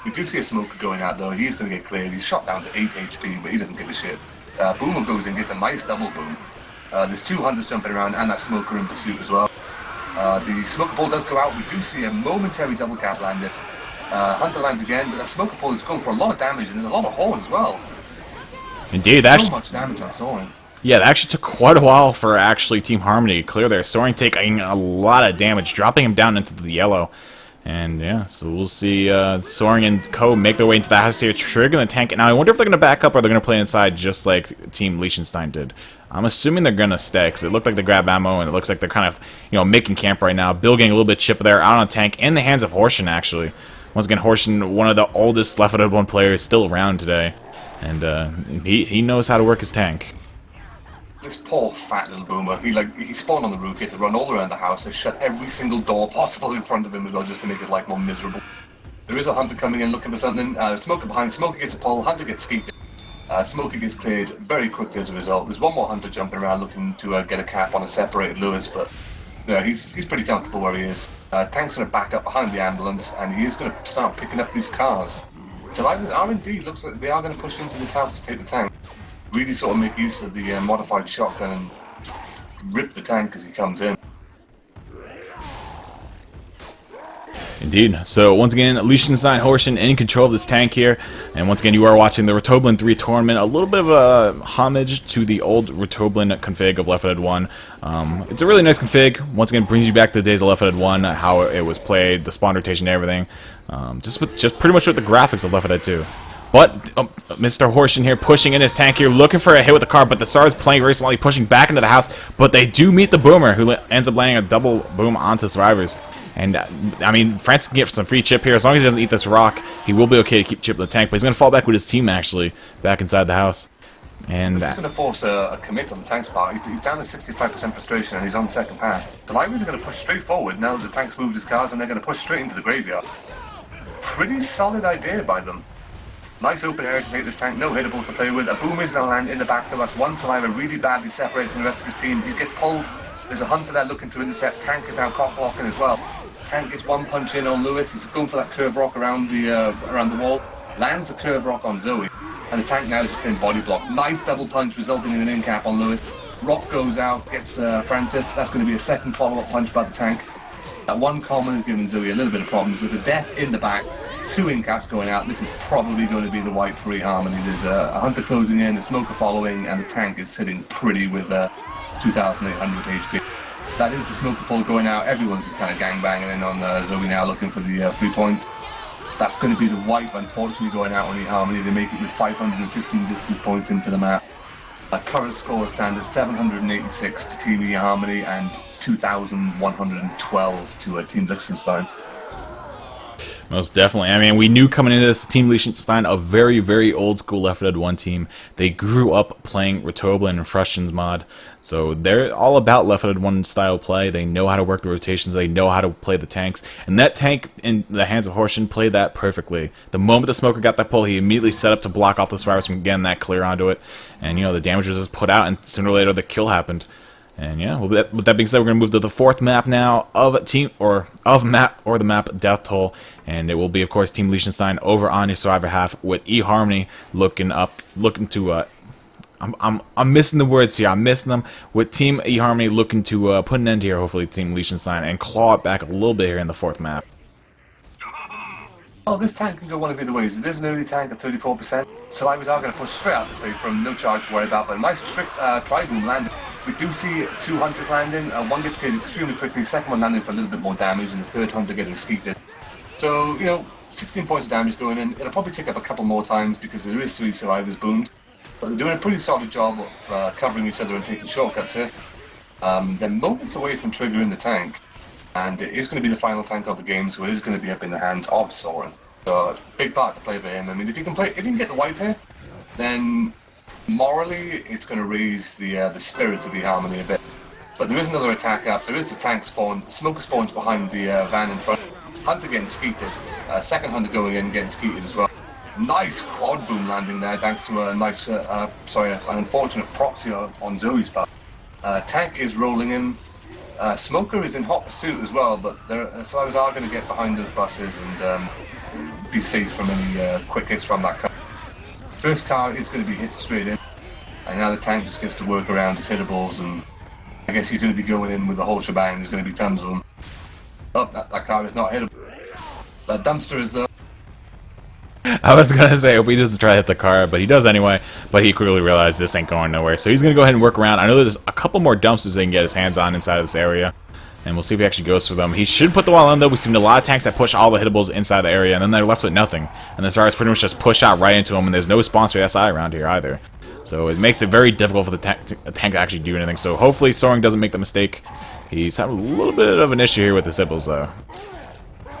We do see a smoker going out though. He's going to get cleared. He's shot down to 8 HP, but he doesn't give a shit. Boomer goes in, gets a nice double boom. There's 2 hunters jumping around and that smoker in pursuit as well. The smoker ball does go out. We do see a momentary double cap landed. Hunter lands again, but that smoker ball is going for a lot of damage, and there's a lot of horn as well. Indeed, so much damage on Soaring. Yeah, it actually took quite a while for Team Harmony to clear there. Soaring taking a lot of damage, dropping him down into the yellow. And yeah, so we'll see Soaring and Co make their way into the house here, triggering the tank. Now I wonder if they're going to back up or they're going to play inside just like Team Liechtenstein did. I'm assuming they're going to stay because it looked like they grabbed ammo and it looks like they're kind of, making camp right now. Bill getting a little bit chip there out on a tank in the hands of Horschen actually. Once again, Horschen, one of the oldest Left 4 Dead 1 players, still around today. And he knows how to work his tank. This poor fat little boomer, he spawned on the roof, he had to run all around the house, they shut every single door possible in front of him as well, just to make his life more miserable. There is a hunter coming in looking for something, Smoker behind, Smoker gets a pull, Hunter gets skeeted. Smoker gets cleared very quickly as a result. There's one more hunter jumping around looking to get a cap on a separated Lewis, but he's pretty comfortable where he is. Tank's going to back up behind the ambulance, and he is going to start picking up these cars. Survivors R&D looks like they are going to push into this house to take the tank. Really sort of make use of the modified shotgun and rip the tank as he comes in. Indeed. So once again, Liechtenstein, Horschen in control of this tank here. And once again, you are watching the Rotoblin 3 tournament. A little bit of a homage to the old Rotoblin config of Left 4 Dead 1. It's a really nice config. Once again, brings you back to the days of Left 4 Dead 1, how it was played, the spawn rotation and everything. Just pretty much with the graphics of Left 4 Dead 2. But Mr. Horschen here pushing in his tank here, looking for a hit with the car, but the SAR is playing very small, pushing back into the house, but they do meet the Boomer, who ends up landing a double boom onto Survivors. And, I mean, Francis can get some free chip here. As long as he doesn't eat this rock, he will be okay to keep chipping the tank, but he's going to fall back with his team, actually, back inside the house. And this is going to force a commit on the tank's part. He's down to 65% frustration, and he's on second pass. Survivors are going to push straight forward now that the tank's moved his cars, and they're going to push straight into the graveyard. Pretty solid idea by them. Nice open area to take this tank, no hittables to play with. A boom is going to land in the back to us. One survivor really badly separated from the rest of his team. He gets pulled. There's a hunter there looking to intercept. Tank is now cock blocking as well. Tank gets one punch in on Lewis. He's going for that curve rock around the wall. Lands the curve rock on Zoe. And the tank now has just been body blocked. Nice double punch resulting in an in cap on Lewis. Rock goes out, gets Francis. That's going to be a second follow-up punch by the tank. That one common is giving Zoe a little bit of problems. There's a death in the back. 2 in caps going out. This is probably going to be the wipe for eHarmony. There's a hunter closing in, a smoker following, and the tank is sitting pretty with 2,800 HP. That is the smoker pull going out. Everyone's just kind of gangbanging in on Zoe now, looking for the 3 points. That's going to be the wipe, unfortunately, going out on eHarmony. They make it with 515 distance points into the map. Current score stand at 786 to Team eHarmony and 2,112 to Team Liechtenstein. Most definitely. I mean, we knew coming into this, Team Liechtenstein, a very, very old school Left 4 Dead 1 team. They grew up playing Rotoblin and Frushton's mod, so they're all about Left 4 Dead 1 style play. They know how to work the rotations, they know how to play the tanks, and that tank in the hands of Horschen played that perfectly. The moment the smoker got that pull, he immediately set up to block off the survivors from getting that clear onto it, and the damage was just put out, and sooner or later the kill happened. And yeah, with that being said, we're going to move to the 4th map now of the map Death Toll, and it will be, of course, Team Liechtenstein over on the survivor half with eHarmony looking to I'm missing the words here. I'm missing them. With Team eHarmony looking to put an end here, hopefully, Team Liechtenstein, and claw it back a little bit here in the 4th map. Oh, this tank can go one of either ways. It is an early tank at 34%. Survivors are going to push straight out the save from no charge to worry about, but a nice tri-boom landing. We do see 2 hunters landing. One gets killed extremely quickly, the second one landing for a little bit more damage, and the 3rd hunter getting skeeted. So, 16 points of damage going in. It'll probably take up a couple more times because there is 3 survivors boomed. But they're doing a pretty solid job of covering each other and taking shortcuts here. They're moments away from triggering the tank. And it is going to be the final tank of the game, so it is going to be up in the hands of Soren. So, big part to play for him. I mean, if you can get the wipe here, then morally it's going to raise the spirit of eHarmony a bit. But there is another attack up. There is the tank spawn. Smoker spawns behind the van in front. Hunter getting skeeted. Second hunter going in getting skeeted as well. Nice quad boom landing there, thanks to a nice, an unfortunate proxy on Zoe's part. Tank is rolling in. Smoker is in hot pursuit as well, but survivors are going to get behind those buses and be safe from any quick hits from that car. First car is going to be hit straight in, and now the tank just gets to work around his hittables, and I guess he's going to be going in with the whole shebang. There's going to be tons of them. Oh, that car is not hittable. That dumpster is though. I was gonna say, I hope he doesn't try to hit the car, but he does anyway. But he quickly realized this ain't going nowhere, so he's gonna go ahead and work around. I know there's a couple more dumpsters they can get his hands on inside of this area, and we'll see if he actually goes for them. He should put the wall on though. We've seen a lot of tanks that push all the hittables inside the area, and then they're left with nothing. And the stars pretty much just push out right into him, and there's no sponsor SI around here either. So it makes it very difficult for the tank to actually do anything. So hopefully Soaring doesn't make the mistake. He's having a little bit of an issue here with the hittables though.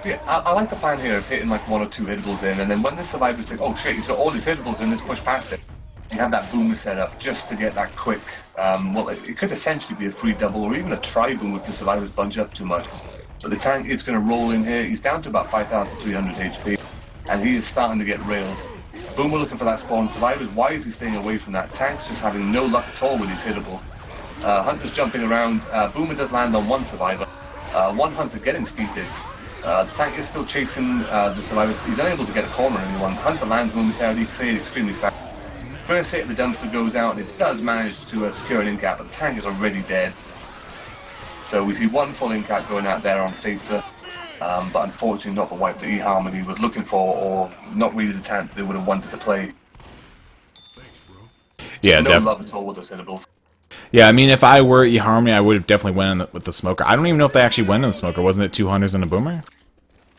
Yeah, I like the plan here of hitting like 1 or 2 hittables in, and then when the survivors think, oh shit, he's got all his hittables in, let's push past it. You have that boomer set up just to get that quick, well, it could essentially be a free double or even a tri-boom if the survivors bunch up too much. But the tank is going to roll in here. He's down to about 5,300 HP, and he is starting to get railed. Boomer looking for that spawn. Survivors, why is he staying away from that? Tank's just having no luck at all with his hittables. Hunter's jumping around. Boomer does land on one survivor. One Hunter getting skeeted. The tank is still chasing the survivors. He's unable to get a corner on anyone. Hunter lands momentarily, cleared extremely fast. First hit of the dumpster goes out, and it does manage to secure an in-cap, but the tank is already dead. So we see one full in-cap going out there on Facer, but unfortunately not the wipe that eHarmony was looking for, or not really the tank that they would have wanted to play. Yeah, no love at all with those hittables. Yeah, I mean, if I were eHarmony, I would have definitely went with the Smoker. I don't even know if they actually went in the Smoker. Wasn't it 2 Hunters and a Boomer?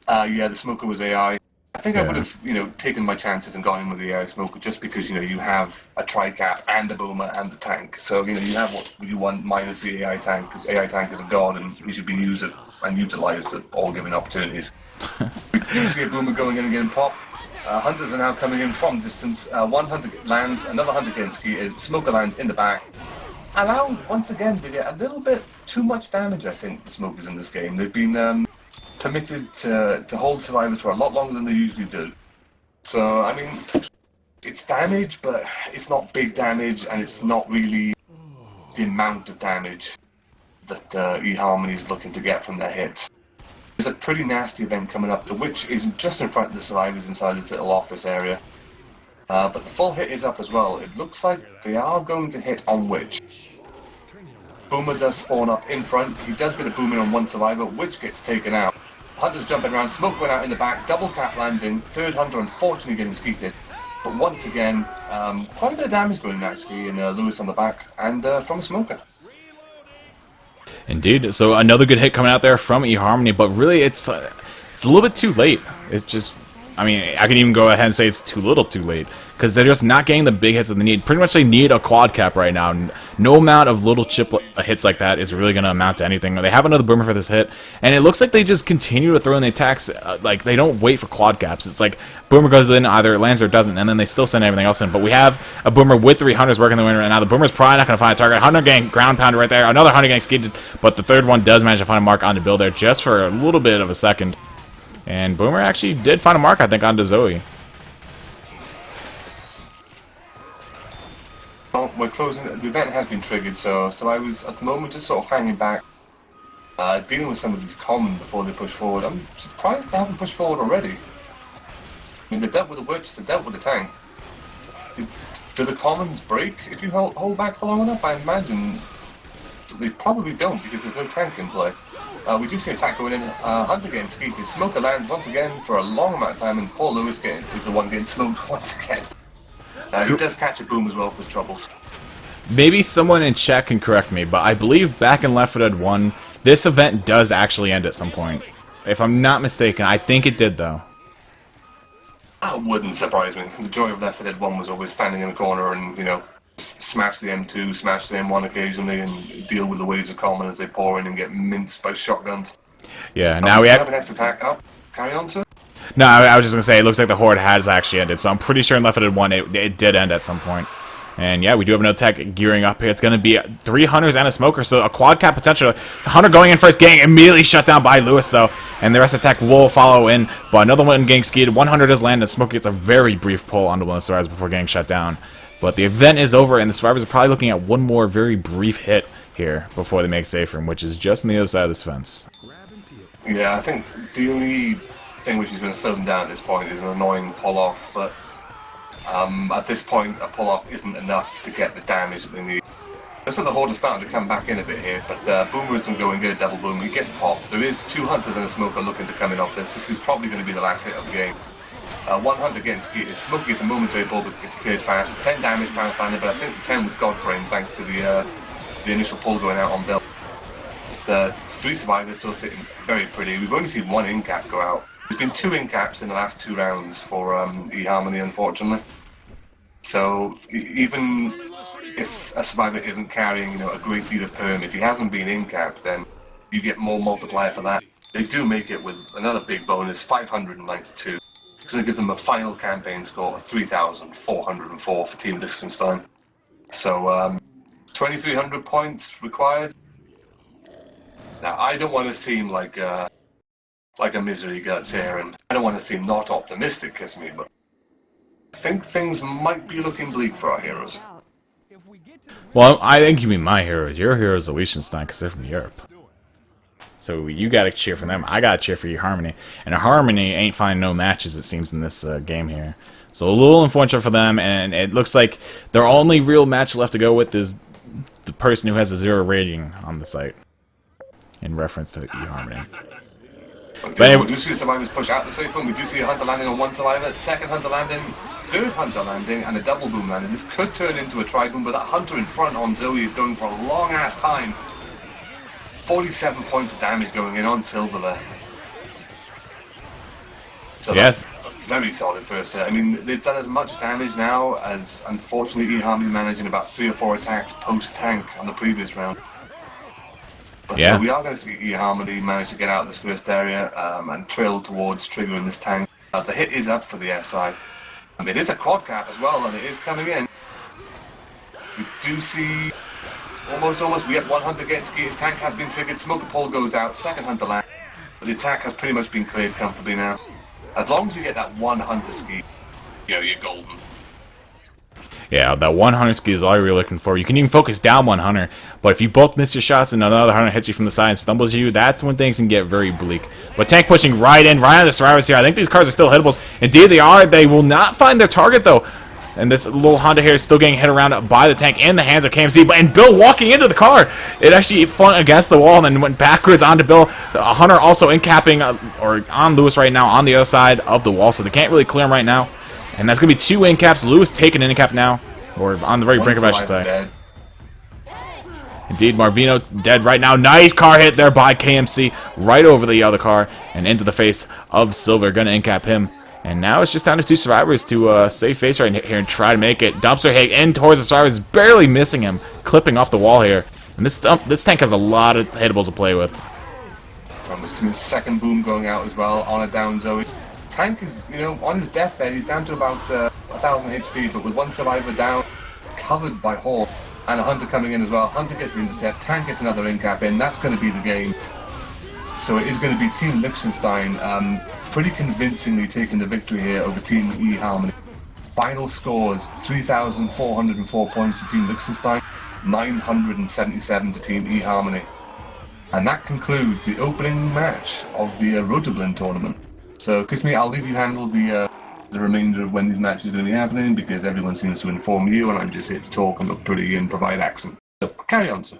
Yeah, the Smoker was AI. I think I would have, taken my chances and gone in with the AI Smoker just because, you have a tri-cap and a Boomer and the tank. So, you have what you want minus the AI tank, because AI tank is a god and he should be used and utilised at all given opportunities. We do see a Boomer going in and getting popped. Hunters are now coming in from distance. One Hunter lands, another Hunter getting skied, Smoker lands in the back. Allowed once again to get a little bit too much damage, I think, the Smokers in this game. They've been permitted to hold survivors for a lot longer than they usually do. So, I mean, it's damage, but it's not big damage, and it's not really the amount of damage that eHarmony is looking to get from their hits. There's a pretty nasty event coming up, the Witch is just in front of the survivors inside this little office area. But the full hit is up as well. It looks like they are going to hit on Witch. Boomer does spawn up in front. He does get a boom in on one survivor. Witch gets taken out. Hunter's jumping around. Smoke going out in the back. Double cap landing. Third Hunter unfortunately getting skeeted. But once again, quite a bit of damage going in actually in Lewis on the back and from a Smoker. Indeed. So another good hit coming out there from eHarmony, but really it's a little bit too late. It's just, I mean, I can even go ahead and say it's too little too late, because they're just not getting the big hits that they need. Pretty much they need a quad cap right now. No amount of little chip hits like that is really going to amount to anything. They have another Boomer for this hit, and it looks like they just continue to throw in the attacks. Like, they don't wait for quad caps. It's like Boomer goes in, either it lands or it doesn't, and then they still send everything else in. But we have a Boomer with 3 Hunters working the winner, and now the Boomer's probably not going to find a target. Hunter getting ground pounded right there. Another Hunter getting skidded, but the third one does manage to find a mark on the build there just for a little bit of a second. And Boomer actually did find a mark, I think, onto Zoe. Well, we're closing. The event has been triggered, so I was at the moment just sort of hanging back, dealing with some of these common before they push forward. I'm surprised they haven't pushed forward already. I mean, they dealt with the Witch, they dealt with the tank. Do the commons break if you hold back for long enough? I imagine they probably don't, because there's no tank in play. We do see an attack going in. Hunter getting skeeted. Smoker lands once again for a long amount of time, and Paul Lewis is the one getting smoked once again. He does catch a boom as well for his troubles. Maybe someone in chat can correct me, but I believe back in Left 4 Dead 1, this event does actually end at some point. If I'm not mistaken, I think it did, though. That wouldn't surprise me. The joy of Left 4 Dead 1 was always standing in the corner and, smash the M2, smash the M1 occasionally, and deal with the waves of common as they pour in and get minced by shotguns. Yeah, now we have an next attack up. Carry on, sir. No, I was just going to say, it looks like the Horde has actually ended, so I'm pretty sure in Left 4 Dead 1 it did end at some point. And yeah, we do have another attack gearing up here. It's going to be 3 Hunters and a Smoker, so a quad cap potential. The Hunter going in first, getting immediately shut down by Lewis, though, and the rest of the attack will follow in, but another one getting skied. 100 does land, and Smoker gets a very brief pull onto one of the survivors before getting shut down. But the event is over, and the survivors are probably looking at one more very brief hit here before they make safe room, which is just on the other side of this fence. Yeah, I think the only thing which is going to slow them down at this point is an annoying pull-off, but at this point a pull-off isn't enough to get the damage that they need. Looks like the Horde is starting to come back in a bit here, but Boomer isn't going good, double boom, he gets popped. There is 2 Hunters and a Smoker looking to come in off this. This is probably going to be the last hit of the game. 1 Hunter getting skied. Smoker gets a momentary pull, but gets cleared fast. 10 damage, pounds landed, but I think 10 was God frame thanks to the initial pull going out on Bill. 3 survivors still sitting very pretty. We've only seen 1 incap go out. There's been 2 incaps in the last 2 rounds for eHarmony, unfortunately. So even if a survivor isn't carrying, a great deal of perm, if he hasn't been incapped, then you get more multiplier for that. They do make it with another big bonus, 592. It's going to give them a final campaign score of 3,404 for Team Liechtenstein. So 2,300 points required. Now, I don't want to seem like a misery guts here, and I don't want to seem not optimistic as me, but I think things might be looking bleak for our heroes. Well, I think you mean my heroes. Your heroes are Liechtenstein because they're from Europe. So you gotta cheer for them. I gotta cheer for eHarmony. And eHarmony ain't finding no matches, it seems, in this game here. So a little unfortunate for them, and it looks like their only real match left to go with is the person who has a 0 rating on the site. In reference to eHarmony. But anyway, we do see the survivors push out the safe room. We do see a Hunter landing on 1 survivor, 2nd Hunter landing, 3rd Hunter landing, and a double boom landing. This could turn into a tri-boom, but that Hunter in front on Zoe is going for a long-ass time. 47 points of damage going in on Silver there. So yes. That's a very solid first set. I mean, they've done as much damage now as, unfortunately, eHarmony managing about 3 or 4 attacks post-tank on the previous round. But yeah, we are going to see eHarmony manage to get out of this first area and trail towards triggering this tank. The hit is up for the SI. It is a quad cap as well, and it is coming in. We do see almost. We get 1 Hunter getting skied. Tank has been triggered. Smoker pull goes out. 2nd Hunter land. But the attack has pretty much been cleared comfortably now. As long as you get that 1 Hunter ski, you're golden. Yeah, that 1 Hunter ski is all you're really looking for. You can even focus down 1 Hunter, but if you both miss your shots and another Hunter hits you from the side and stumbles you, that's when things can get very bleak. But Tank pushing right in, right on the survivors here. I think these cars are still hittables. Indeed they are. They will not find their target, though. And this little Honda here is still getting hit around by the tank in the hands of KMC. And Bill walking into the car. It actually flung against the wall and then went backwards onto Bill. Hunter also incapping, or on Lewis right now, on the other side of the wall. So they can't really clear him right now. And that's going to be 2 incaps. Lewis taking an incap now. Or on the very brink of it, I should say. Dead. Indeed, Marvino dead right now. Nice car hit there by KMC. Right over the other car and into the face of Silver. Going to incap him. And now it's just down to 2 survivors to save face right here and try to make it. Dumpster hit in towards the survivors. Barely missing him. Clipping off the wall here. And this tank has a lot of hittables to play with. We're seeing his 2nd boom going out as well on a down Zoe. Tank is, on his deathbed, he's down to about 1,000 HP, but with 1 survivor down, covered by Horde, and a Hunter coming in as well. Hunter gets the intercept, Tank gets another incap in, that's going to be the game. So it is going to be Team Liechtenstein pretty convincingly taking the victory here over Team eHarmony. Final scores, 3,404 points to Team Liechtenstein, 977 to Team eHarmony. And that concludes the opening match of the Rotoblin tournament. So, Kisme, I'll leave you handle the remainder of when these matches are going to be happening, because everyone seems to inform you, and I'm just here to talk and look pretty and provide accent. So, carry on, sir.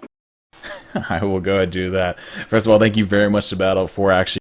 I will go ahead and do that. First of all, thank you very much to Battle for actually